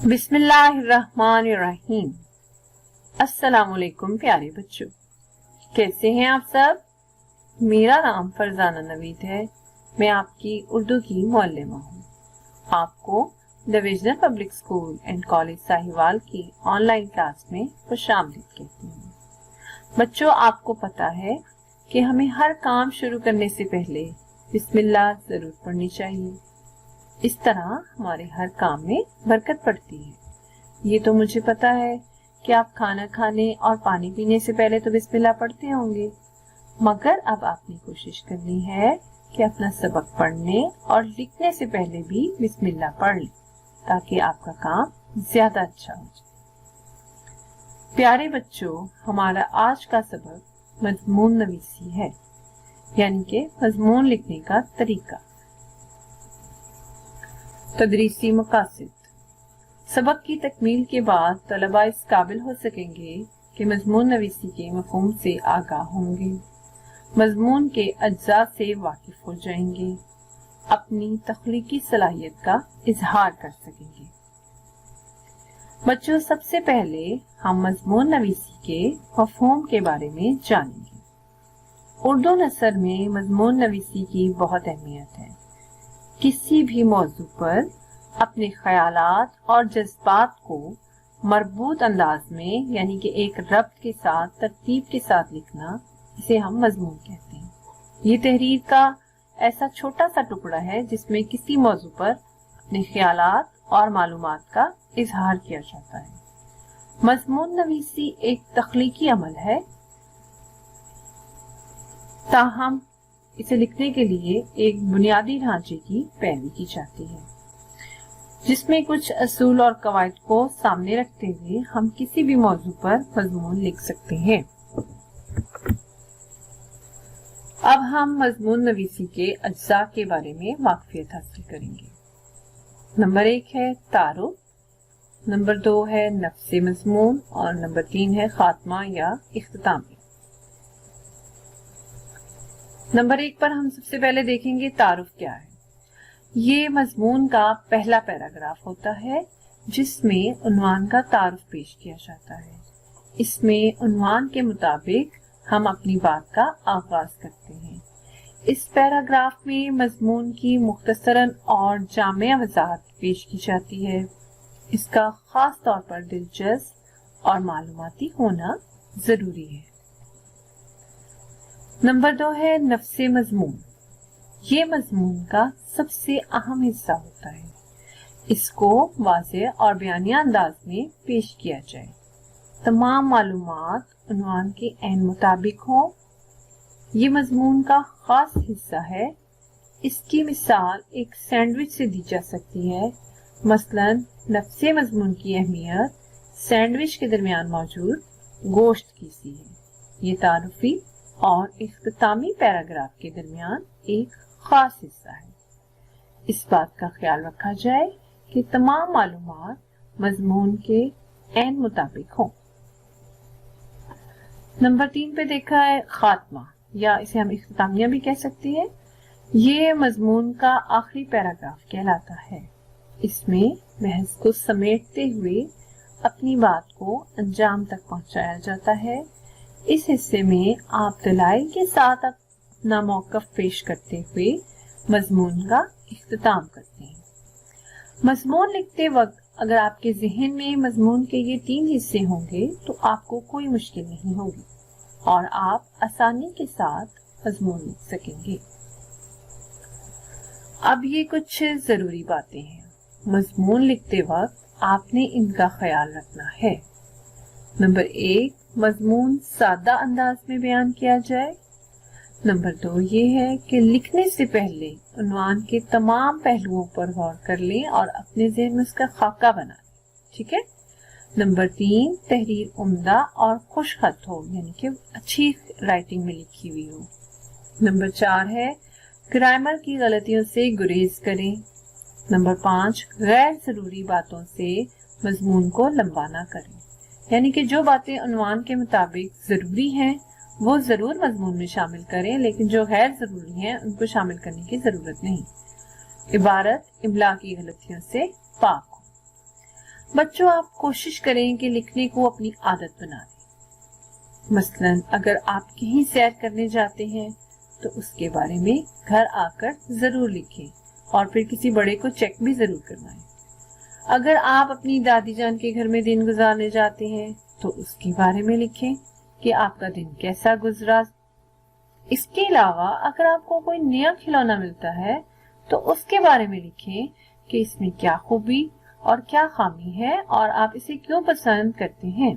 बिस्मिल्लाहिर्रहमानिर्रहीम। अस्सलाम वालेकुम प्यारे बच्चों, कैसे हैं आप सब। मेरा नाम फरजाना नवीद है। मैं आपकी उर्दू की मुअल्लिमा हूँ। आपको divisional public school and college Sahiwal की ऑनलाइन क्लास में खुशामदीद कहती हूँ। बच्चों, आपको पता है कि हमें हर काम शुरू करने से पहले बिस्मिल्लाह जरूर पढ़नी चाहिए। इस तरह हमारे हर काम में बरकत पड़ती है। ये तो मुझे पता है कि आप खाना खाने और पानी पीने से पहले तो बिस्मिल्लाह पढ़ते होंगे, मगर अब आपने कोशिश करनी है कि अपना सबक पढ़ने और लिखने से पहले भी बिस्मिल्लाह पढ़ लें, ताकि आपका काम ज्यादा अच्छा हो जाए। प्यारे बच्चों, हमारा आज का सबक मजमून नवीसी है, यानी कि मजमून लिखने का तरीका। तदरीसी मकासिद। सबक की तकमील के बाद तलबा इस काबिल हो सकेंगे कि मजमून नवीसी के मफहूम से आगाह होंगे, मजमून के अज्जा से वाकिफ हो जाएंगे, अपनी तख्लीकी सलाहियत का इजहार कर सकेंगे। बच्चों, सबसे पहले हम मजमून नवीसी के मफहूम के बारे में जानेंगे। उर्दू नसर में मजमून नवीसी की बहुत अहमियत है। किसी भी मौजू पर अपने ख्यालात और जज्बात को मरबूत अंदाज में, यानी कि एक रब्त के साथ, तरतीब के साथ लिखना, इसे हम मजमून कहते हैं। ये तहरीर का ऐसा छोटा सा टुकड़ा है जिसमें किसी मौजू पर अपने ख्यालात और मालूमात का इजहार किया जाता है। मजमून नवीसी एक तख्लीकी अमल है, ताहम इसे लिखने के लिए एक बुनियादी ढांचे की पैरवी की जाती है, जिसमें कुछ असूल और कवायद को सामने रखते हुए हम किसी भी मौजू पर मजमून लिख सकते हैं। अब हम मजमून नवीसी के अज्जा के बारे में वाकफियत हासिल करेंगे। नंबर 1 है तारुफ, नंबर 2 है नफ्से मजमून और नंबर 3 है खात्मा या इख्तिताम। नंबर 1 पर हम सबसे पहले देखेंगे तारुफ क्या है। ये मजमून का पहला पैराग्राफ होता है जिसमें उन्वान का तारुफ पेश किया जाता है। इसमें उन्वान के मुताबिक हम अपनी बात का आगाज करते हैं। इस पैराग्राफ में मजमून की मुख्तसरन और जामिया वजाहत पेश की जाती है। इसका खास तौर पर दिलचस्प और मालूमाती होना जरूरी है। नंबर 2 है नफ्से मजमून। ये मजमून का सबसे अहम हिस्सा होता है। इसको वाज़ेह और बयानिया अंदाज में पेश किया जाए। तमाम मालूमात उन्वान के ऐन मुताबिक हो। ये मजमून का खास हिस्सा है। इसकी मिसाल एक सैंडविच से दी जा सकती है। मसलन नफ्से मजमून की अहमियत सैंडविच के दरमियान मौजूद गोश्त की सी है। ये तारुफी और इख्तितामी पैराग्राफ के दरमियान एक खास हिस्सा है। इस बात का ख्याल रखा जाए कि तमाम मालूमात मजमून के ऐन मुताबिक हों। नंबर 3 पे देखा है खात्मा, या इसे हम इख्तितामिया भी कह सकते हैं। ये मजमून का आखिरी पैराग्राफ कहलाता है। इसमें महज को समेटते हुए अपनी बात को अंजाम तक पहुंचाया जाता है। इस हिस्से में आप दलाइल के साथ अपना मौक़िफ़ पेश करते हुए मजमून का इख्तिताम करते हैं। मजमून लिखते वक्त अगर आपके ज़हन में मजमून के ये 3 हिस्से होंगे तो आपको कोई मुश्किल नहीं होगी और आप आसानी के साथ मजमून लिख सकेंगे। अब ये कुछ जरूरी बातें हैं। मजमून लिखते वक्त आपने इनका ख्याल रखना है। नंबर 1, मजमून सादा अंदाज में बयान किया जाए। नंबर 2 ये है कि लिखने से पहले उन्वान के तमाम पहलुओं पर गौर कर लें और अपने ज़हन में उसका खाका बना लें। ठीक है। नंबर 3, तहरीर उम्दा और खुश खत हो, यानी कि अच्छी राइटिंग में लिखी हुई हो। नंबर 4 है ग्रामर की गलतियों से गुरेज करें। नंबर 5, गैर जरूरी बातों से मजमून को लंबा ना करें, यानी कि जो बातें उन्वान के मुताबिक जरूरी हैं वो जरूर मजमून में शामिल करें, लेकिन जो गैर जरूरी हैं उनको शामिल करने की जरूरत नहीं। इबारत इमला की गलतियों से पाक हो। बच्चों, आप कोशिश करें कि लिखने को अपनी आदत बना दें। मसलन अगर आप कहीं सैर करने जाते हैं तो उसके बारे में घर आकर जरूर लिखें और फिर किसी बड़े को चेक भी जरूर करवाएं। अगर आप अपनी दादी जान के घर में दिन गुजारने जाते हैं तो उसके बारे में लिखें कि आपका दिन कैसा गुजरा। इसके अलावा अगर आपको कोई नया खिलौना मिलता है तो उसके बारे में लिखें कि इसमें क्या खूबी और क्या खामी है और आप इसे क्यों पसंद करते हैं।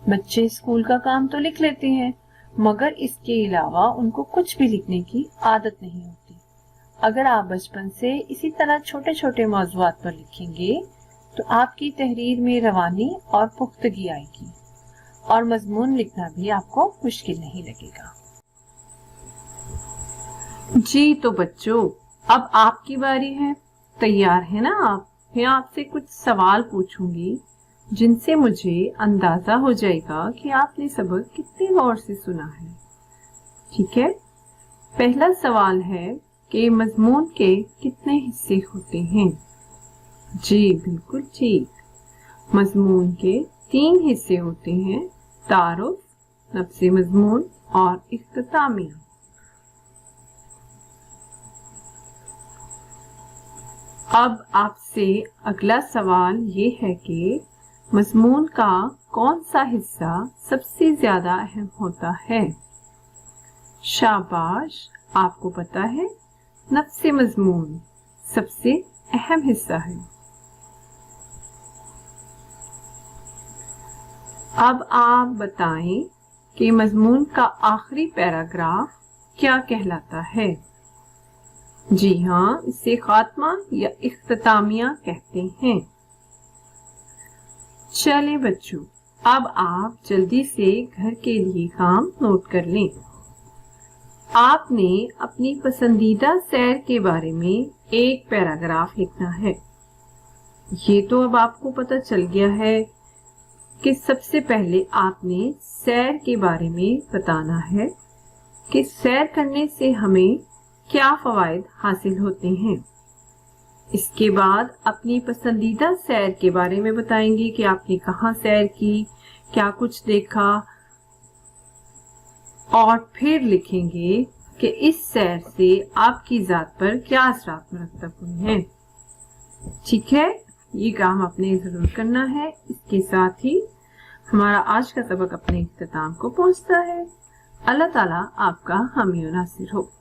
बच्चे स्कूल का काम तो लिख लेते हैं, मगर इसके अलावा उनको कुछ भी लिखने की आदत नहीं होती। अगर आप बचपन से इसी तरह छोटे छोटे मौज़ूआत पर लिखेंगे तो आपकी तहरीर में रवानी और पुख्तगी आएगी और मजमून लिखना भी आपको मुश्किल नहीं लगेगा। जी तो बच्चों, अब आपकी बारी है। तैयार है ना आप? मैं आपसे कुछ सवाल पूछूंगी जिनसे मुझे अंदाजा हो जाएगा कि आपने सबक कितने गौर से सुना है। ठीक है, पहला सवाल है कि मजमून के कितने हिस्से होते हैं? जी बिल्कुल ठीक, मजमून के 3 हिस्से होते हैं, तारुफ, नफ्से मजमून और इख्तितामिया। अब आपसे अगला सवाल ये है कि मजमून का कौन सा हिस्सा सबसे ज्यादा अहम होता है? शाबाश, आपको पता है, नफ्से मजमून सबसे अहम हिस्सा है। अब आप बताएं कि मजमून का आखिरी पैराग्राफ क्या कहलाता है? जी हाँ, इसे खात्मा या इख्तितामिया कहते हैं। चले बच्चों, अब आप जल्दी से घर के लिए काम नोट कर लें। आपने अपनी पसंदीदा सैर के बारे में एक पैराग्राफ लिखना है। ये तो अब आपको पता चल गया है कि सबसे पहले आपने सैर के बारे में बताना है कि सैर करने से हमें क्या फवायद हासिल होते हैं। इसके बाद अपनी पसंदीदा सैर के बारे में बताएंगे कि आपने कहाँ सैर की, क्या कुछ देखा, और फिर लिखेंगे कि इस सैर से आपकी जात पर क्या असरात मरतब हुए हैं। ठीक है, ये काम आपने जरूर करना है। इसके साथ ही हमारा आज का सबक अपने इख्तिताम को पहुंचता है। अल्लाह ताला आपका हामी और नासिर हो।